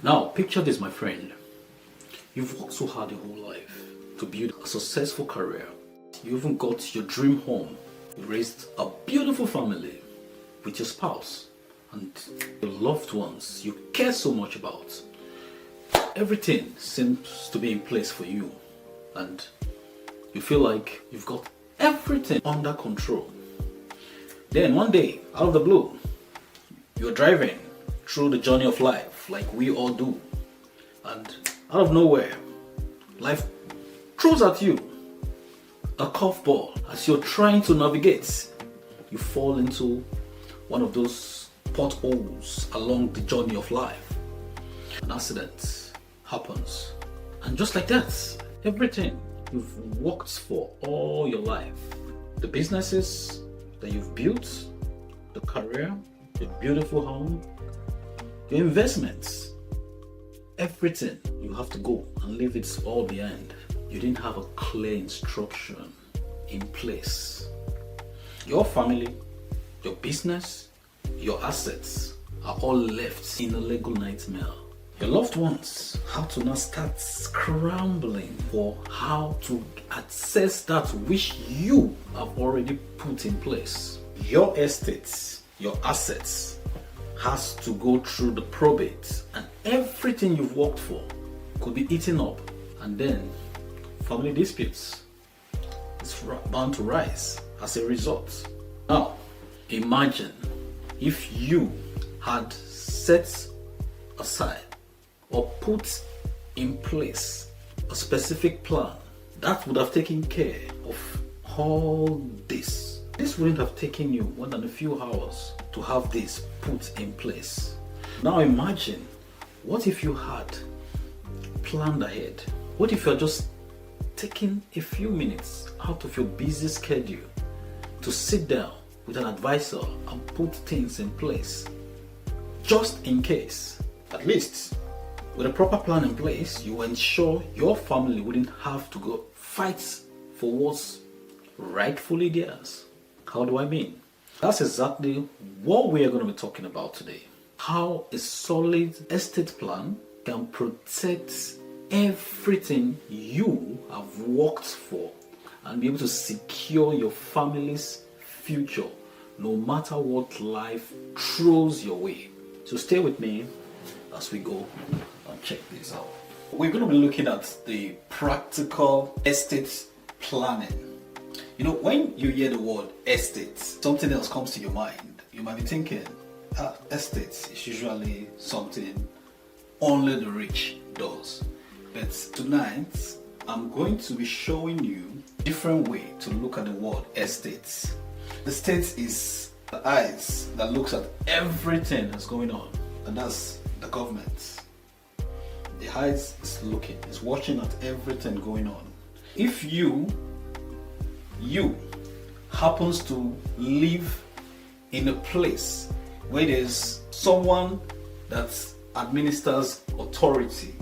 Now, picture this, my friend. You've worked so hard your whole life to build a successful career. You even got your dream home. You raised a beautiful family with your spouse and your loved ones you care so much about. Everything seems to be in place for you, and you feel like you've got everything under control. Then one day, out of the blue, you're driving through the journey of life like we all do, and out of nowhere, life throws at you a curveball. As you're trying to navigate, you fall into one of those potholes along the journey of life. An accident happens, and just like that, everything you've worked for all your life, the businesses that you've built, the career, your beautiful home, your investments, everything, you have to go and leave it all behind. You didn't have a clear instruction in place. Your family, your business, your assets are all left in a legal nightmare. Your loved ones have to now start scrambling for how to access that which you have already put in place. Your estates, your assets has to go through the probate, and everything you've worked for could be eaten up, and then family disputes is bound to rise as a result. Now, imagine if you had set aside or put in place a specific plan that would have taken care of all this. This wouldn't have taken you more than a few hours to have this put in place. Now imagine, what if you had planned ahead? What if you're just taking a few minutes out of your busy schedule to sit down with an advisor and put things in place, just in case? At least with a proper plan in place, you ensure your family wouldn't have to go fight for what's rightfully theirs. How do I mean? That's exactly what we are going to be talking about today. How a solid estate plan can protect everything you have worked for and be able to secure your family's future no matter what life throws your way. So stay with me as we go and check this out. We're going to be looking at the practical estate planning. You know, when you hear the word estate, something else comes to your mind. You might be thinking, estate is usually something only the rich does. But tonight, I'm going to be showing you a different way to look at the word estate. The state is the eyes that looks at everything that's going on, and that's the government. The eyes is looking, is watching at everything going on. If you happens to live in a place where there's someone that administers authority,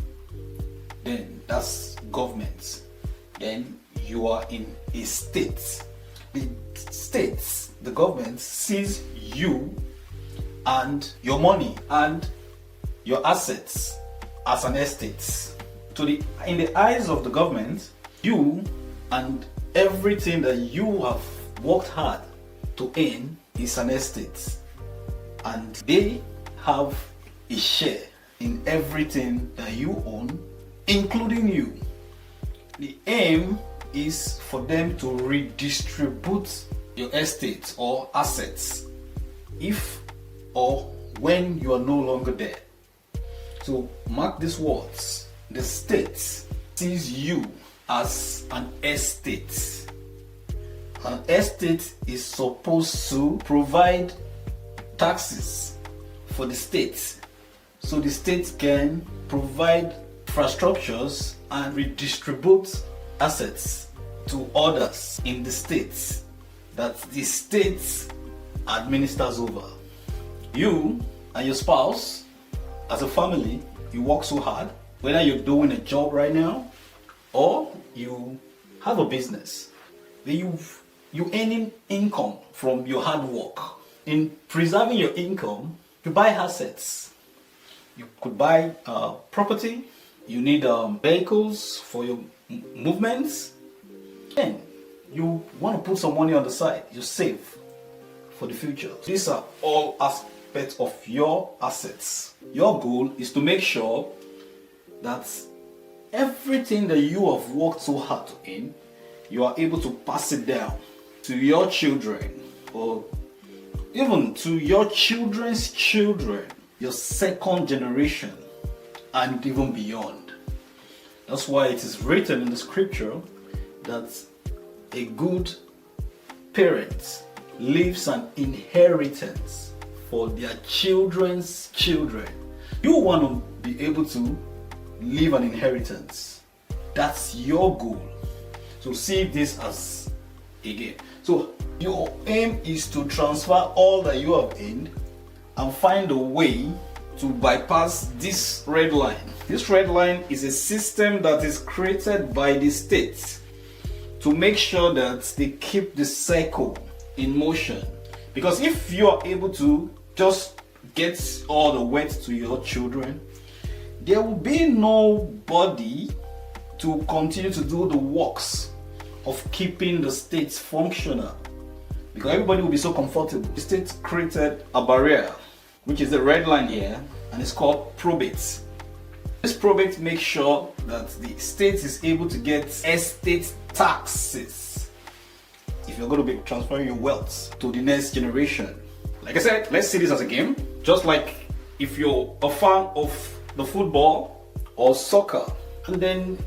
then that's government. Then you are in a state. The state, the government sees you and your money and your assets as an estate. In the eyes of the government, you and everything that you have worked hard to earn is an estate, and they have a share in everything that you own, including you. The aim is for them to redistribute your estate or assets if or when you are no longer there. So mark these words: the state sees you as an estate. An estate is supposed to provide taxes for the state, so the state can provide infrastructures and redistribute assets to others in the state that the state administers over. You and your spouse, as a family, you work so hard, whether you're doing a job right now or you have a business, then you earning income from your hard work. In preserving your income, you buy assets. You could buy property. You need vehicles for your movements. Then you want to put some money on the side. You save for the future. These are all aspects of your assets. Your goal is to make sure that everything that you have worked so hard to earn, you are able to pass it down to your children, or even to your children's children, your second generation, and even beyond. That's why it is written in the scripture that a good parent leaves an inheritance for their children's children. You want to be able to leave an inheritance. That's your goal. So see this as a game. So your aim is to transfer all that you have earned and find a way to bypass this red line. This red line is a system that is created by the state to make sure that they keep the cycle in motion. Because if you are able to just get all the wealth to your children, there will be nobody to continue to do the works of keeping the state functional, because everybody will be so comfortable. The state created a barrier, which is the red line here, and it's called probate. This probate makes sure that the state is able to get estate taxes if you're going to be transferring your wealth to the next generation. Like I said, let's see this as a game. Just like if you're a fan of the football or soccer, and then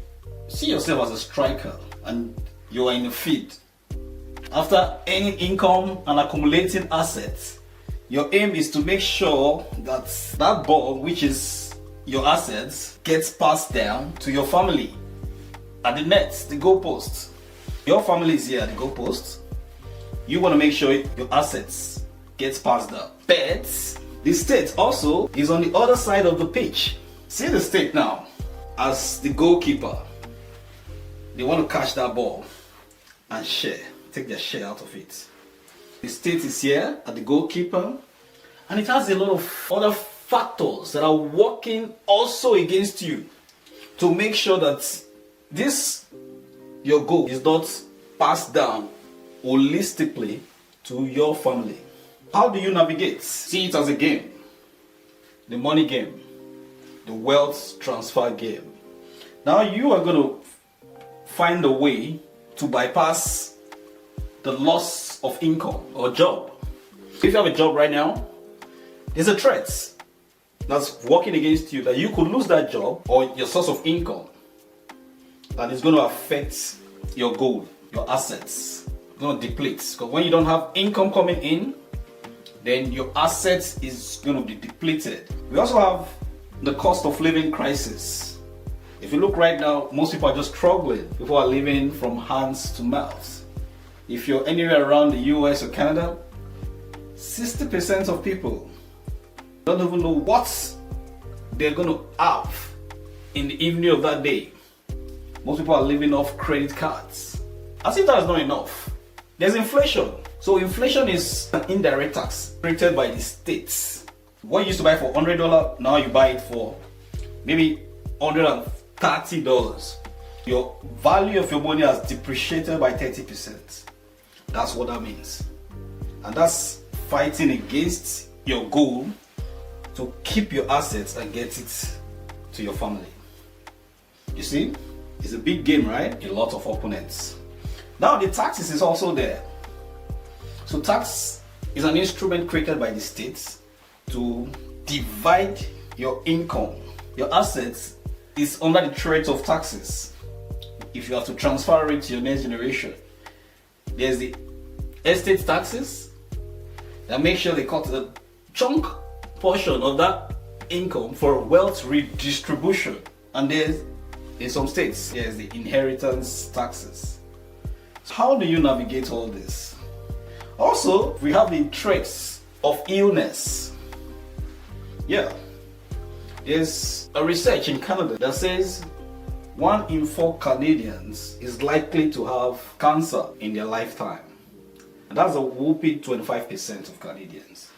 see yourself as a striker and you are in the field. After earning income and accumulating assets, your aim is to make sure that that ball, which is your assets, gets passed down to your family at the net, the goalpost. Your family is here at the goalpost. You want to make sure your assets gets passed down. But the state also is on the other side of the pitch. See the state now as the goalkeeper. They want to catch that ball and take their share out of it. The state is here at the goalkeeper, and it has a lot of other factors that are working also against you to make sure that your goal is not passed down holistically to your family. How do you navigate? See it as a game. The money game. The wealth transfer game. Now you are going to find a way to bypass the loss of income or job. If you have a job right now, there's a threat that's working against you that you could lose that job or your source of income, and it's going to affect your goal, your assets. It's going to deplete, because when you don't have income coming in, then your assets is going to be depleted. We also have the cost of living crisis. If you look right now, most people are just struggling. People are living from hands to mouths. If you're anywhere around the US or Canada, 60% of people don't even know what they're going to have in the evening of that day. Most people are living off credit cards. As if that is not enough, there's inflation. So inflation is an indirect tax created by the states. What you used to buy for $100, now you buy it for maybe $130. Your value of your money has depreciated by 30%. That's what that means. And that's fighting against your goal to keep your assets and get it to your family. You see, it's a big game, right? A lot of opponents. Now the taxes is also there. So tax is an instrument created by the states to divide your income. Your assets is under the threat of taxes. If you have to transfer it to your next generation, there's the estate taxes that make sure they cut a chunk portion of that income for wealth redistribution. And there's, in some states, there's the inheritance taxes. So how do you navigate all this? Also, we have the threats of illness. Yeah, there's a research in Canada that says 1 in 4 Canadians is likely to have cancer in their lifetime. And that's a whopping 25% of Canadians.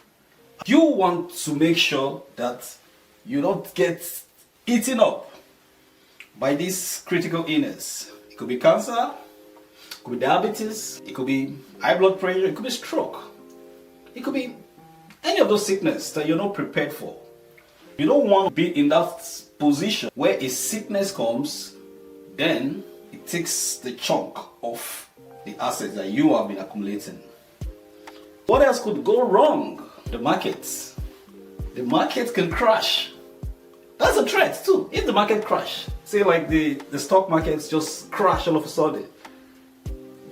You want to make sure that you don't get eaten up by this critical illness. It could be cancer, it could be diabetes, it could be high blood pressure, it could be stroke. It could be any of those sicknesses that you're not prepared for. You don't want to be in that position where a sickness comes, then it takes the chunk of the assets that you have been accumulating. What else could go wrong? The markets. The market can crash. That's a threat too. If the market crash, say like the stock markets just crash all of a sudden.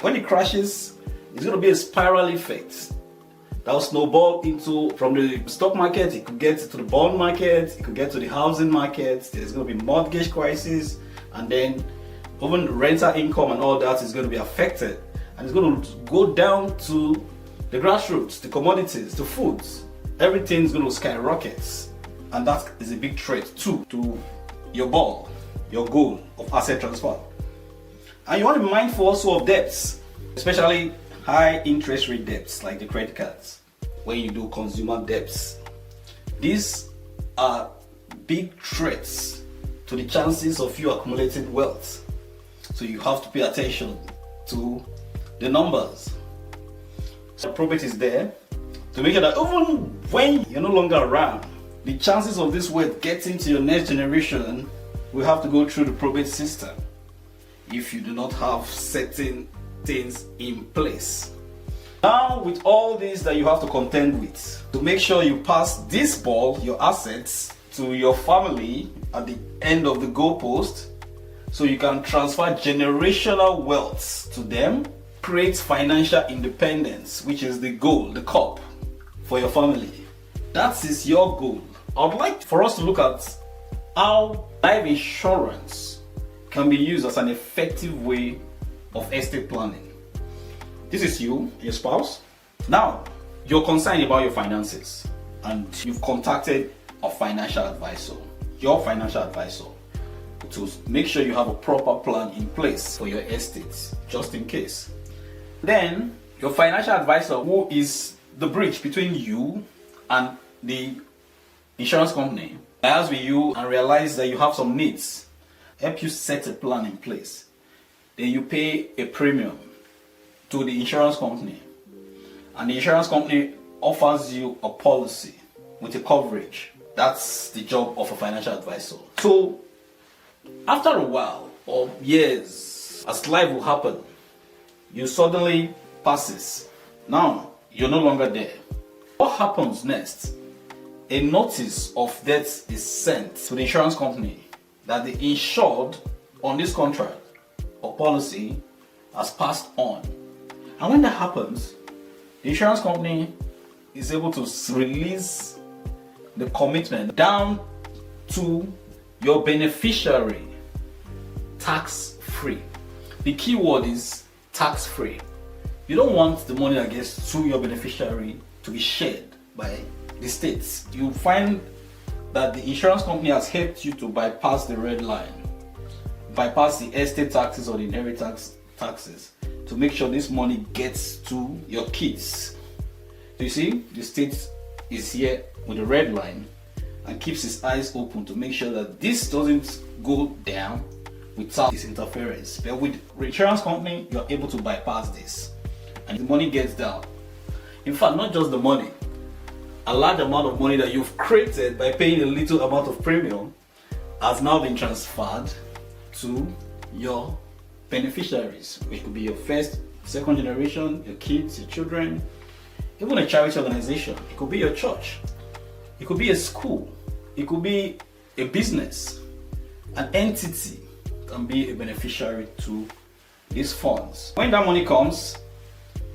When it crashes, it's going to be a spiral effect. That will snowball into, from the stock market, it could get to the bond market, it could get to the housing market, there's going to be mortgage crisis, and then even rental income and all that is going to be affected. And it's going to go down to the grassroots, the commodities, the foods. Everything's going to skyrocket. And that is a big threat too to your goal of asset transfer. And you want to be mindful also of debts, especially high interest rate debts like the credit cards, when you do consumer debts. These are big threats to the chances of you accumulating wealth. So you have to pay attention to the numbers. So probate is there to make sure that even when you're no longer around, the chances of this wealth getting to your next generation will have to go through the probate system if you do not have certain things in place. Now, with all this that you have to contend with, to make sure you pass this ball, your assets, to your family at the end of the goalpost, so you can transfer generational wealth to them, create financial independence, which is the goal, the cup for your family. That is your goal. I would like for us to look at how life insurance can be used as an effective way of estate planning. This is you, your spouse. Now, you're concerned about your finances and you've contacted a financial advisor, your financial advisor, to make sure you have a proper plan in place for your estate, just in case. Then, your financial advisor, who is the bridge between you and the insurance company, liaise with you and realize that you have some needs, help you set a plan in place. Then you pay a premium to the insurance company, and the insurance company offers you a policy with a coverage. That's the job of a financial advisor. So after a while or years, as life will happen, you suddenly passes. Now you're no longer there. What happens next? A notice of death is sent to the insurance company that the insured on this contract or policy has passed on. And when that happens, the insurance company is able to release the commitment down to your beneficiary tax-free. The key word is tax-free. You don't want the money that gets to your beneficiary to be shared by the states. You find that the insurance company has helped you to bypass the red line, bypass the estate taxes or the inheritance taxes, to make sure this money gets to your kids. So you see, the state is here with the red line and keeps its eyes open to make sure that this doesn't go down without this interference. But with the insurance company, you're able to bypass this and the money gets down. In fact, not just the money, a large amount of money that you've created by paying a little amount of premium has now been transferred to your beneficiaries, which could be your first, second generation, your kids, your children, even a charity organization. It could be your church, it could be a school, it could be a business. An entity can be a beneficiary to these funds. When that money comes,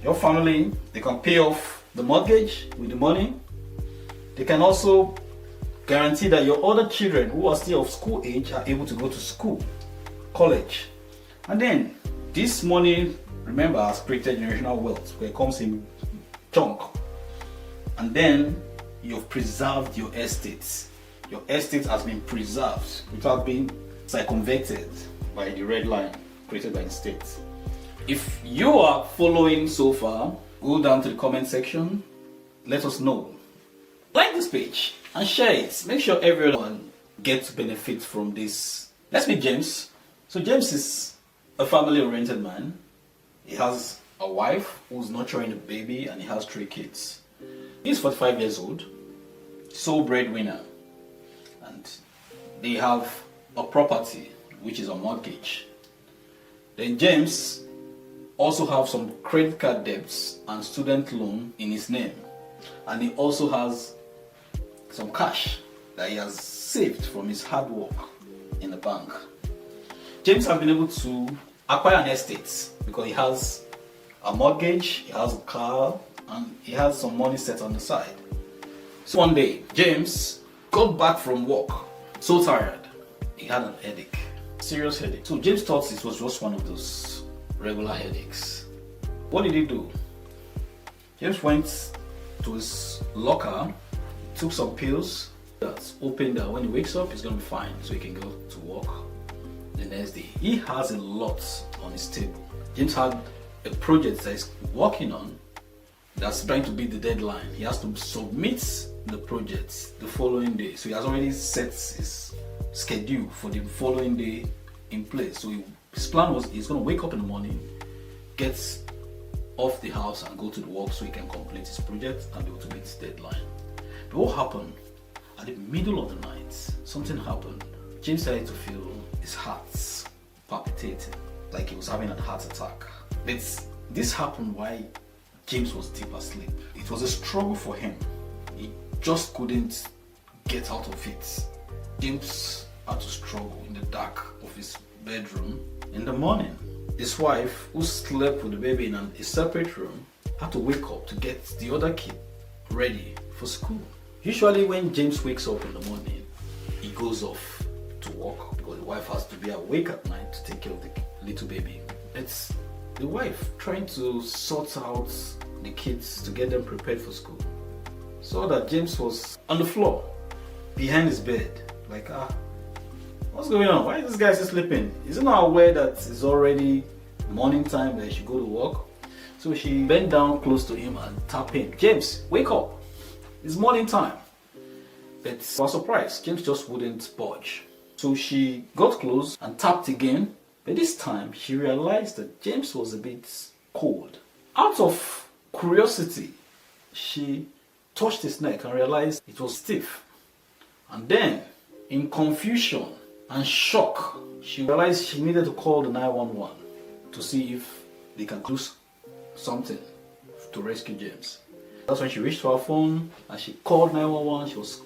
your family, they can pay off the mortgage with the money. They can also guarantee that your other children who are still of school age are able to go to school, college. And then this money, remember, has created generational wealth where it comes in chunk. And then you've preserved your estates. Your estate has been preserved without being circumvented by the red line created by the state. If you are following so far, go down to the comment section. Let us know. Like this page and share it. Make sure everyone gets benefit from this. Let's meet James. So James is a family-oriented man. He has a wife who's nurturing a baby, and he has 3 kids. He's 45 years old, sole breadwinner, and they have a property which is a mortgage. Then James also have some credit card debts and student loan in his name, and he also has some cash that he has saved from his hard work in the bank. James has been able to acquire an estate because he has a mortgage, he has a car, and he has some money set on the side. So one day, James got back from work, so tired, he had an headache, serious headache. So James thought it was just one of those regular headaches. What did he do? James went to his locker, took some pills that's hoping that when he wakes up, he's gonna be fine, so he can go to work the next day. He has a lot on his table. James had a project that he's working on that's trying to beat the deadline. He has to submit the project the following day, so he has already set his schedule for the following day in place. So his plan was he's going to wake up in the morning, get off the house and go to the work so he can complete his project and be able to meet his deadline. But what happened? At the middle of the night, something happened. James started to feel his heart palpitating, like he was having a heart attack. But this happened while James was deep asleep. It was a struggle for him. He just couldn't get out of it. James had to struggle in the dark of his bedroom. In the morning, his wife, who slept with the baby in a separate room, had to wake up to get the other kid ready for school. Usually when James wakes up in the morning, he goes off to work because the wife has to be awake at night to take care of the little baby. It's the wife trying to sort out the kids to get them prepared for school. Saw that James was on the floor behind his bed, like, what's going on? Why is this guy still sleeping? Is he not aware that it's already morning time, that he should go to work? So she bent down close to him and tapped him. James, wake up! It's morning time. But for surprise, James just wouldn't budge. So she got close and tapped again. But this time, she realized that James was a bit cold. Out of curiosity, she touched his neck and realized it was stiff. And then, in confusion and shock, she realized she needed to call the 911 to see if they can do something to rescue James. That's when she reached for her phone and she called 911. She was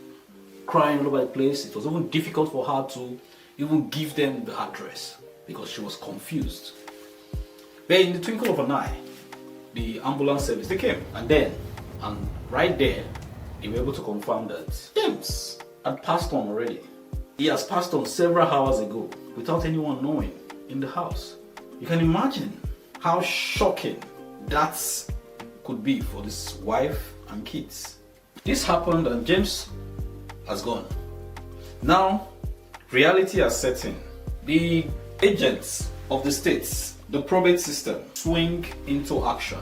crying all over the place. It was even difficult for her to even give them the address because she was confused. But in the twinkle of an eye, the ambulance service, they came, and right there, they were able to confirm that James had passed on already. He has passed on several hours ago without anyone knowing in the house. You can imagine how shocking that could be for this wife and kids. This happened and James has gone. Now, reality has set in. The agents of the states, the probate system, swing into action.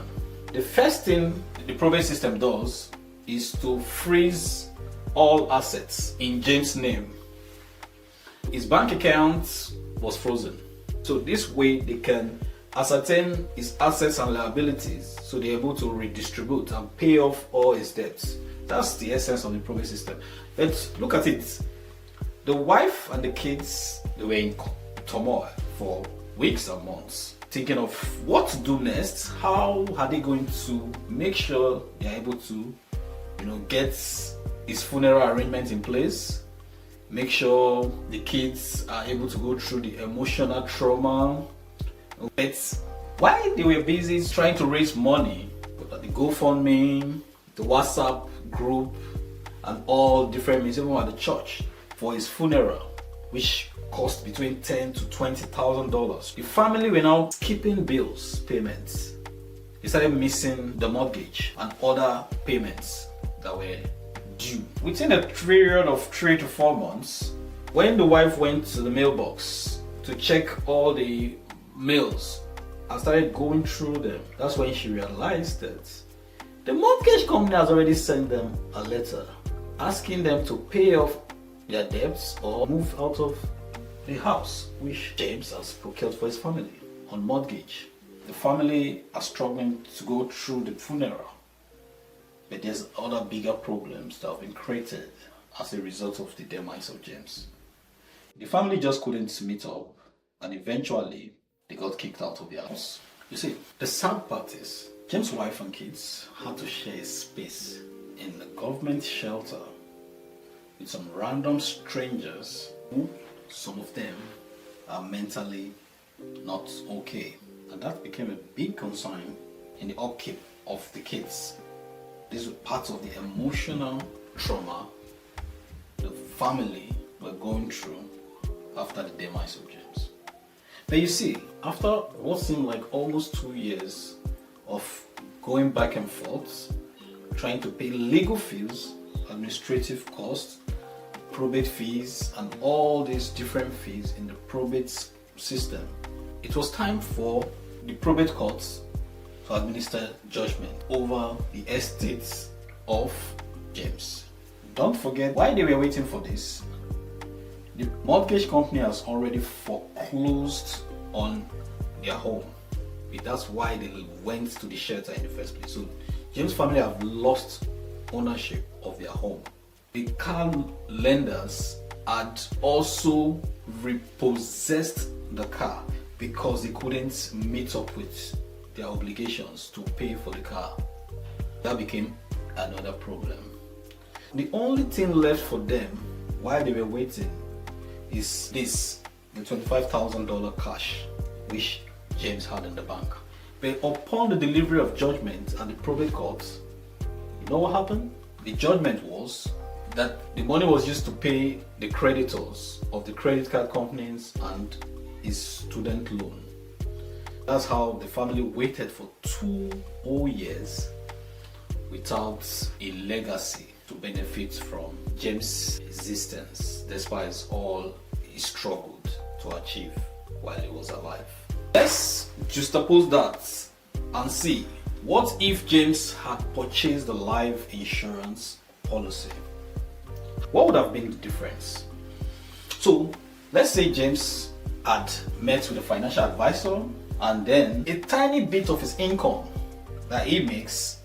The first thing the probate system does is to freeze all assets in James' name. His bank account was frozen. So this way they can ascertain his assets and liabilities, so they're able to redistribute and pay off all his debts. That's the essence of the probate system. But look at it. The wife and the kids, they were in turmoil for weeks and months, thinking of what to do next. How are they going to make sure they're able to, get his funeral arrangement in place, make sure the kids are able to go through the emotional trauma. But while they were busy trying to raise money, the GoFundMe, the WhatsApp group, and all different means, even at the church, for his funeral, which cost between $10,000 to $20,000. The family were now skipping bills payments. They started missing the mortgage and other payments that were due. Within a period of 3 to 4 months, when the wife went to the mailbox to check all the mails and started going through them, that's when she realized that the mortgage company has already sent them a letter asking them to pay off their debts or move out of the house which James has procured for his family on mortgage. The family are struggling to go through the funeral, but there's other bigger problems that have been created as a result of the demise of James. The family just couldn't meet up, and eventually they got kicked out of the house. You see, the sad part is James' wife and kids had to share a space in the government shelter with some random strangers who, some of them, are mentally not okay. And that became a big concern in the upkeep of the kids. This was part of the emotional trauma the family were going through after the demise of James. But you see, after what seemed like almost 2 years of going back and forth, trying to pay legal fees, administrative costs, probate fees, and all these different fees in the probate system, it was time for the probate courts to administer judgment over the estates of James. Don't forget, while they were waiting for this, the mortgage company has already foreclosed on their home. That's why they went to the shelter in the first place. So James' family have lost ownership of their home. The car lenders had also repossessed the car because they couldn't meet up with their obligations to pay for the car. That became another problem. The only thing left for them while they were waiting is this, the $25,000 cash which James had in the bank. But upon the delivery of judgment at the probate courts, you know what happened? The judgment was that the money was used to pay the creditors of the credit card companies and his student loan. That's how the family waited for 2 whole years without a legacy to benefit from James' existence, despite all he struggled to achieve while he was alive. Let's juxtapose that and see, what if James had purchased a life insurance policy? What would have been the difference? So let's say James had met with a financial advisor, and then a tiny bit of his income that he makes,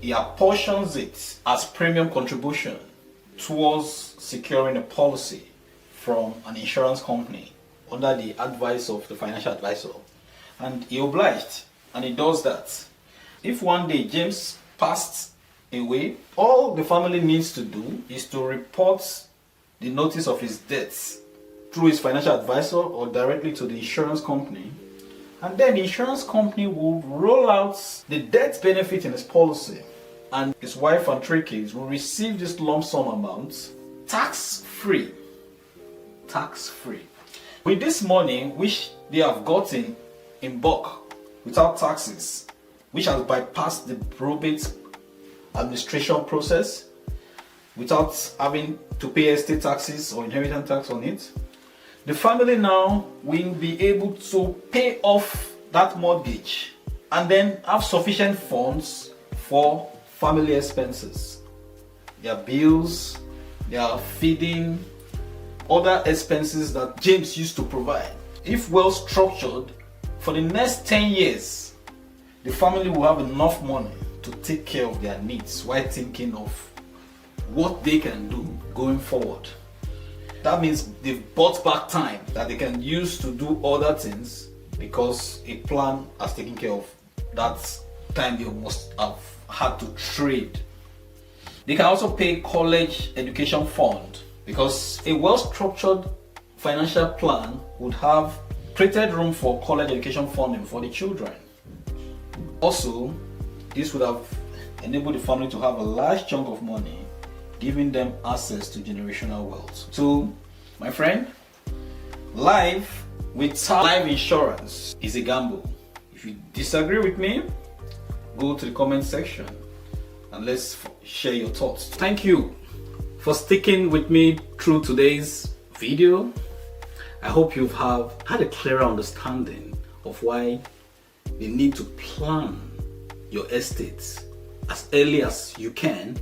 he apportions it as premium contribution towards securing a policy from an insurance company under the advice of the financial advisor. And he obliged, and he does that. If one day James passed away, all the family needs to do is to report the notice of his death through his financial advisor or directly to the insurance company, and then the insurance company will roll out the death benefit in his policy, and his wife and 3 kids will receive this lump sum amount tax-free. Tax-free. With this money which they have gotten in bulk without taxes, which has bypassed the probate administration process without having to pay estate taxes or inheritance tax on it, the family now will be able to pay off that mortgage and then have sufficient funds for family expenses, their bills, their feeding, other expenses that James used to provide. If well structured, for the next 10 years, the family will have enough money to take care of their needs while thinking of what they can do going forward. That means they've bought back time that they can use to do other things because a plan has taken care of that time they must have had to trade. They can also pay college education fund because a well-structured financial plan would have created room for college education funding for the children. Also, this would have enabled the family to have a large chunk of money, giving them access to generational wealth. So, my friend, life without life insurance is a gamble. If you disagree with me, go to the comment section and let's share your thoughts. Thank you for sticking with me through today's video. I hope you've had a clearer understanding of why you need to plan your estates as early as you can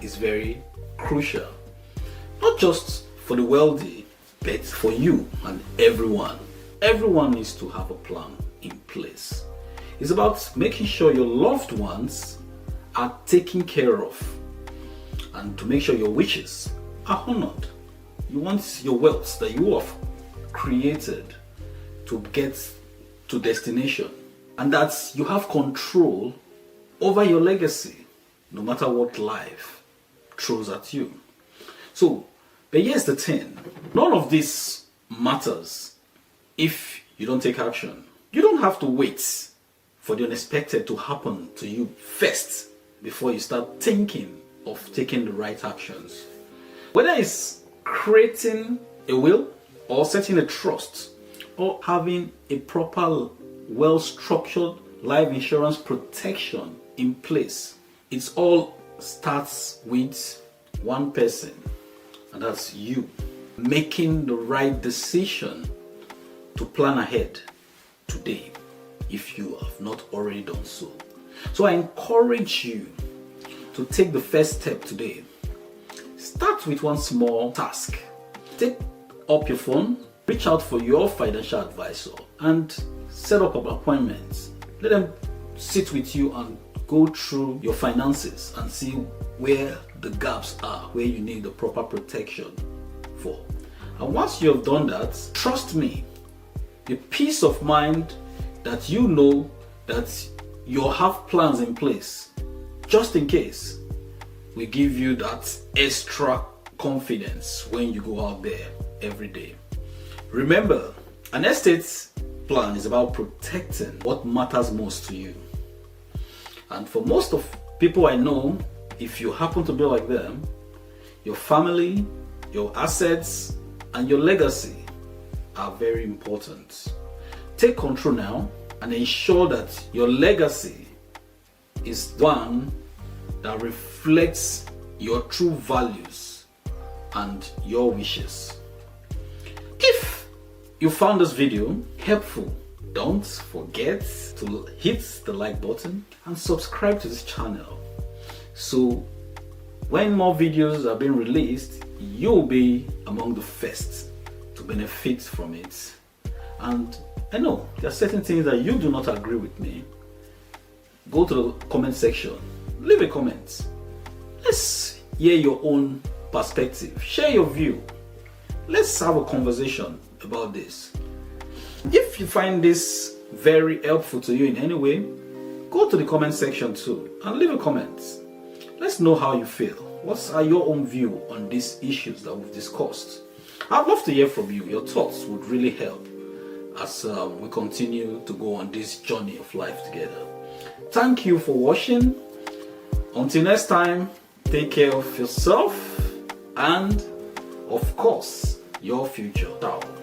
is very crucial. Not just for the wealthy, but for you and everyone. Everyone needs to have a plan in place. It's about making sure your loved ones are taken care of and to make sure your wishes are honored. You want your wealth that you have created to get to destination, and that you have control over your legacy no matter what life throws at you. So, but here's the thing, none of this matters if you don't take action. You don't have to wait for the unexpected to happen to you first before you start thinking of taking the right actions. Whether it's creating a will, or setting a trust, or having a proper, well-structured life insurance protection in place, it all starts with one person, and that's you making the right decision to plan ahead today, if you have not already done so. So I encourage you to take the first step today. Start with one small task. Take up your phone, reach out for your financial advisor, and set up an appointment. Let them sit with you and go through your finances and see where the gaps are, where you need the proper protection for. And once you have done that, trust me, the peace of mind that you know that you have plans in place just in case will give you that extra confidence when you go out there every day. Remember, an estate plan is about protecting what matters most to you. And for most of people I know, if you happen to be like them, your family, your assets, and your legacy are very important. Take control now and ensure that your legacy is one that reflects your true values and your wishes. If you found this video helpful, don't forget to hit the like button and subscribe to this channel. So when more videos are being released, you'll be among the first to benefit from it. And I know there are certain things that you do not agree with me. Go to the comment section, leave a comment. Let's hear your own perspective, share your view. Let's have a conversation about this. If you find this very helpful to you in any way, go to the comment section too and leave a comment. Let's know how you feel. What are your own view on these issues that we've discussed? I'd love to hear from you. Your thoughts would really help as we continue to go on this journey of life together. Thank you for watching. Until next time, take care of yourself and, of course, your future. Ciao.